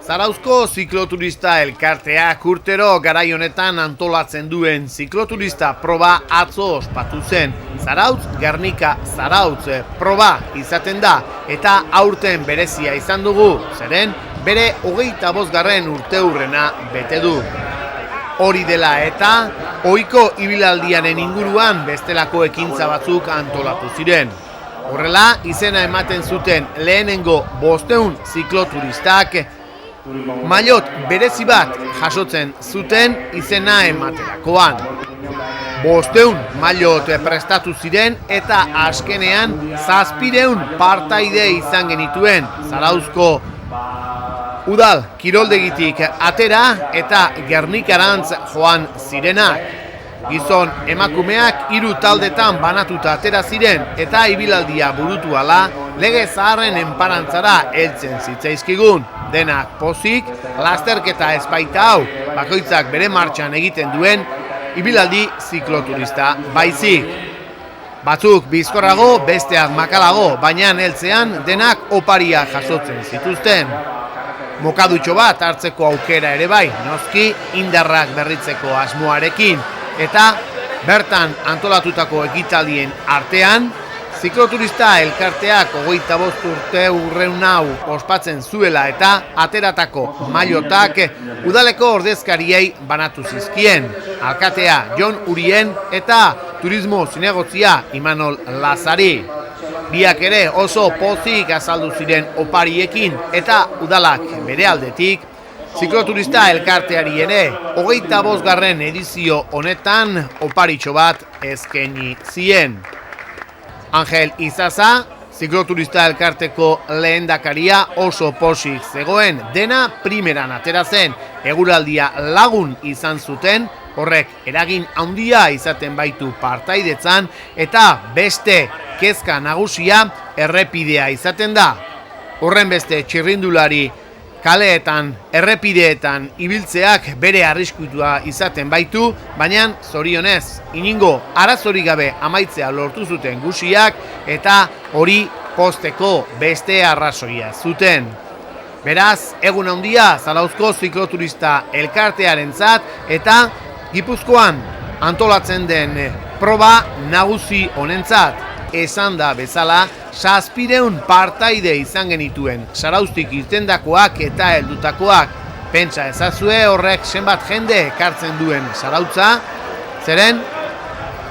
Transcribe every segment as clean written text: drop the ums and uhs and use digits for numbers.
Zarauzko zikloturista elkarteak urtero garai honetan antolatzen duen zikloturista proba atzo ospatu zen. Zarautz, Gernika, Zarautz proba izaten da eta aurten berezia izan dugu, zeren bere 25. urteurrena bete du. Hori dela eta ohiko ibilaldiaren inguruan bestelako ekintza batzuk antolatu ziren. Horrela, izena ematen zuten lehenengo 500 zikloturistak maillot berezi bat jasotzen zuten izena ematerakoan. 500 maillot prestatu ziren eta azkenean 700 partaide izan genituen Zarauzko udal kiroldegitik atera eta Gernikarantz joan zirenak. Gizon emakumeak 3 taldetan banatuta atera ziren eta ibilaldia burutu ala lege zaharren enparantzara heltzen zitzaizkigun. Denak pozik, lasterketa espaita hau, bakoitzak bere martxan egiten duen ibilaldi zikloturista baizik. Batzuk bizkorrago, besteak makalago, baina heltzean denak oparia jasotzen zituzten. Mokadutxo bat hartzeko aukera ere bai, noski indarrak berritzeko asmoarekin. Eta bertan antolatutako ekitaldien artean, zikloturista elkarteak 25 urteurren hau ospatzen zuela eta ateratako maillotak udaleko ordezkariei banatu zizkien. Alkatea Jon Urien eta turismo zinegotzia Imanol Lazari. Biak ere oso pozik azaldu ziren opariekin eta udalak bere aldetik, zikloturista elkarteari ere 25. edizio honetan oparitxo bat eskaini zien. Angel Izaza, zikloturista elkarteko lehendakaria oso pozik zegoen, dena primeran atera zen, eguraldia lagun izan zuten, horrek eragin handia izaten baitu partaidetzan eta beste kezka nagusia errepidea izaten da. Horren beste txirrindulari kaleetan, errepideetan ibiltzeak bere arriskutua izaten baitu, baina zorionez, iningo arazorik gabe amaitzea lortu zuten guziak eta hori pozteko beste arrazoia zuten. Beraz, egun handia Zarauzko zikloturista elkartearentzat eta Gipuzkoan antolatzen den proba nagusi honentzat. Esan da bezala, 700 partaide izan genituen Zarauztik irtendakoak eta heldutakoak. Pentsa ezazue horrek zenbat jende ekartzen duen Zarautza, zeren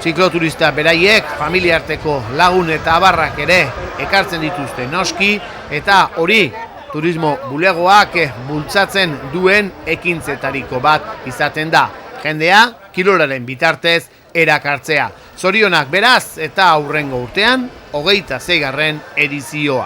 zikloturista beraiek familiarteko lagun eta abarrak ere ekartzen dituzte noski, eta hori turismo bulegoak bultzatzen duen ekintzetariko bat izaten da. Jendea, kirolaren bitartez erakartzea. Zorionak beraz eta aurrengo urtean, 26. edizioa.